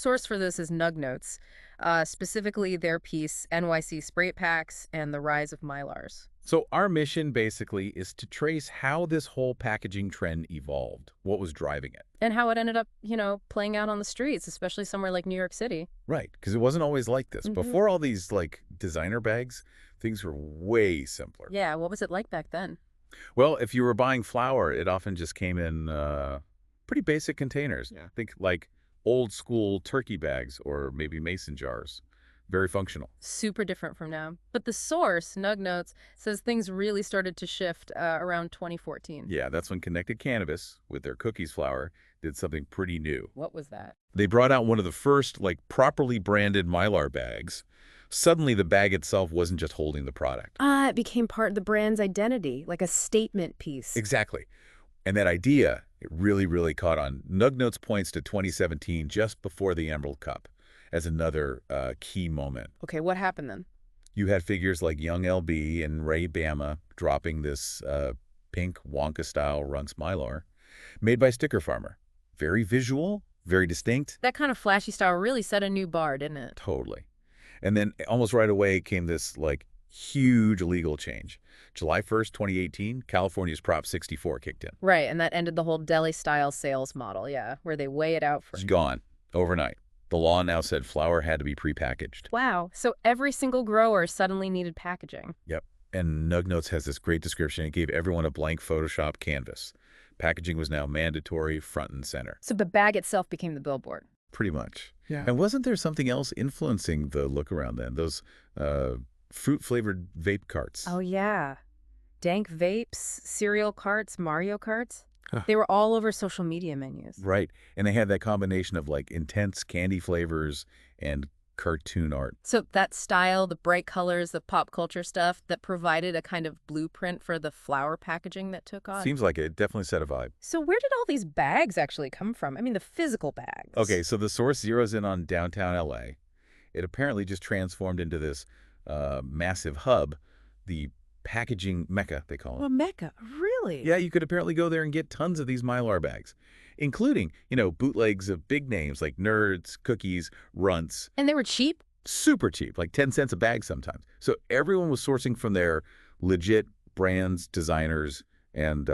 source for this is Nug Notes, specifically their piece, NYC Spray Packs and the Rise of Mylars. So our mission basically is to trace how this whole packaging trend evolved, what was driving it. And how it ended up, playing out on the streets, especially somewhere like New York City. Right, because it wasn't always like this. Before all these, like, designer bags, things were way simpler. Yeah, what was it like back then? Well, if you were buying flour, it often just came in pretty basic containers. Yeah. Think like old school turkey bags or maybe mason jars. Very functional. Super different from now. But the source, Nug Notes, says things really started to shift around 2014. Yeah, that's when Connected Cannabis, with their cookies flour, did something pretty new. What was that? They brought out one of the first, like, properly branded Mylar bags. Suddenly, the bag itself wasn't just holding the product. It became part of the brand's identity, like a statement piece. Exactly. And that idea, it really, really caught on. Nug Notes points to 2017, just before the Emerald Cup, as another key moment. Okay, what happened then? You had figures like young LB and Ray Bama dropping this pink Wonka-style Runtz Mylar, made by Sticker Farmer. Very visual, very distinct. That kind of flashy style really set a new bar, didn't it? Totally. And then almost right away came this, like, huge legal change. July 1st, 2018, California's Prop 64 kicked in. Right, and that ended the whole Deli Style sales model, yeah, where they weigh it out for... It's gone overnight. The law now said flour had to be prepackaged. Wow, so every single grower suddenly needed packaging. Yep. And Nug Notes has this great description. It gave everyone a blank Photoshop canvas. Packaging was now mandatory, front and center. So the bag itself became the billboard. Pretty much. Yeah. And wasn't there something else influencing the look around then? Those fruit-flavored vape carts. Oh, yeah. Dank vapes, cereal carts, Mario carts. Huh. They were all over social media menus. Right. And they had that combination of, like, intense candy flavors and cartoon art. So that style, the bright colors, the pop culture stuff, that provided a kind of blueprint for the flower packaging that took on. Seems like it definitely set a vibe. So where did all these bags actually come from? I mean, the physical bags. Okay, so the source zeroes in on downtown LA. It apparently just transformed into this massive hub, the packaging mecca, they call it. Well, Mecca, really? Yeah, you could apparently go there and get tons of these Mylar bags, including, bootlegs of big names like Nerds, Cookies, Runtz. And they were cheap? Super cheap, like 10 cents a bag sometimes. So everyone was sourcing from their legit brands, designers, and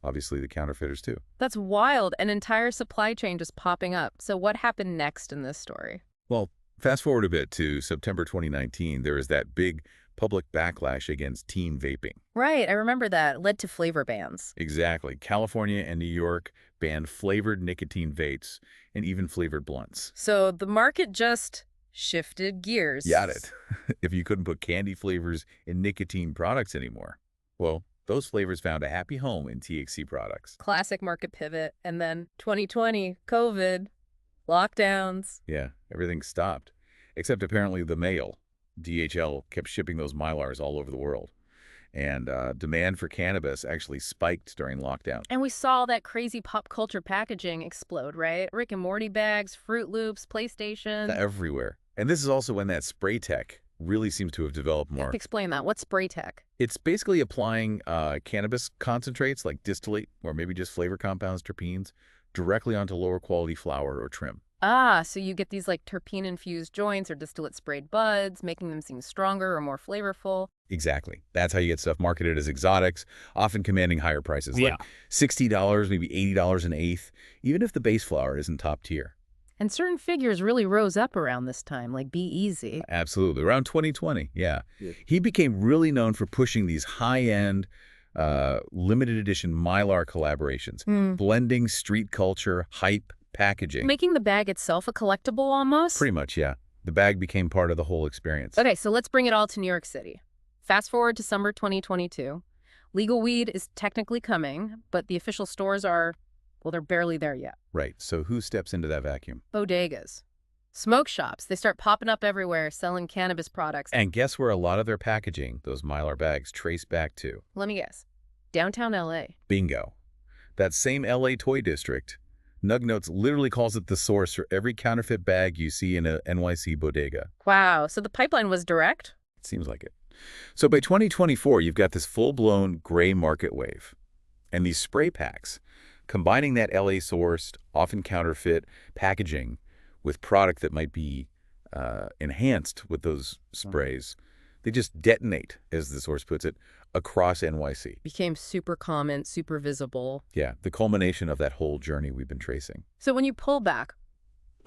obviously the counterfeiters too. That's wild. An entire supply chain just popping up. So what happened next in this story? Well, fast forward a bit to September 2019, there was that big public backlash against teen vaping. Right, I remember that. It led to flavor bans. Exactly. California and New York banned flavored nicotine vapes and even flavored blunts. So the market just shifted gears. Got it. If you couldn't put candy flavors in nicotine products anymore, well, those flavors found a happy home in THC products. Classic market pivot. And then 2020, COVID, lockdowns. Yeah, everything stopped. Except apparently the mail. DHL kept shipping those Mylars all over the world. And demand for cannabis actually spiked during lockdown. And we saw that crazy pop culture packaging explode, right? Rick and Morty bags, Fruit Loops, PlayStation. Everywhere. And this is also when that spray tech really seems to have developed more. Explain that. What's spray tech? It's basically applying cannabis concentrates like distillate or maybe just flavor compounds, terpenes, directly onto lower quality flower or trim. Ah, so you get these like terpene-infused joints or distillate sprayed buds, making them seem stronger or more flavorful. Exactly. That's how you get stuff marketed as exotics, often commanding higher prices, like $60, maybe $80 an eighth, even if the base flower isn't top tier. And certain figures really rose up around this time, like Eazy. Absolutely. Around 2020, yeah. He became really known for pushing these high-end, limited edition Mylar collaborations, blending street culture, hype, packaging. Making the bag itself a collectible almost? Pretty much, yeah. The bag became part of the whole experience. Okay, so let's bring it all to New York City. Fast forward to summer 2022. Legal weed is technically coming, but the official stores are, well, they're barely there yet. Right, so who steps into that vacuum? Bodegas. Smoke shops. They start popping up everywhere, selling cannabis products. And guess where a lot of their packaging, those Mylar bags, trace back to? Let me guess. Downtown LA. Bingo. That same LA toy district. Nug Notes literally calls it the source for every counterfeit bag you see in a NYC bodega. Wow, so the pipeline was direct? It seems like it. So by 2024, you've got this full-blown gray market wave. And these spray packs, combining that LA-sourced, often counterfeit, packaging with product that might be enhanced with those sprays. They just detonate, as the source puts it, across NYC. Became super common, super visible. Yeah, the culmination of that whole journey we've been tracing. So when you pull back,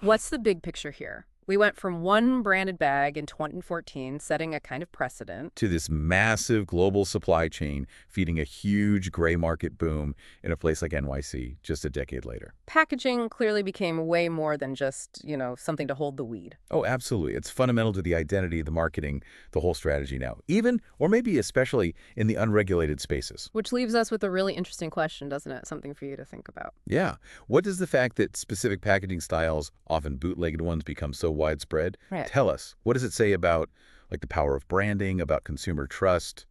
what's the big picture here? We went from one branded bag in 2014, setting a kind of precedent, to this massive global supply chain feeding a huge gray market boom in a place like NYC just a decade later. packaging clearly became way more than just, something to hold the weed. Oh, absolutely. It's fundamental to the identity, the marketing, the whole strategy now, even, or maybe especially, in the unregulated spaces. Which leaves us with a really interesting question, doesn't it? Something for you to think about. Yeah. What does the fact that specific packaging styles, often bootlegged ones, become so widespread tell us? What does it say about the power of branding, about consumer trust,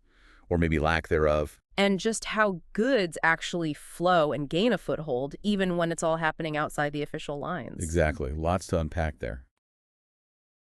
or maybe lack thereof? And just how goods actually flow and gain a foothold, even when it's all happening outside the official lines. Exactly. Lots to unpack there.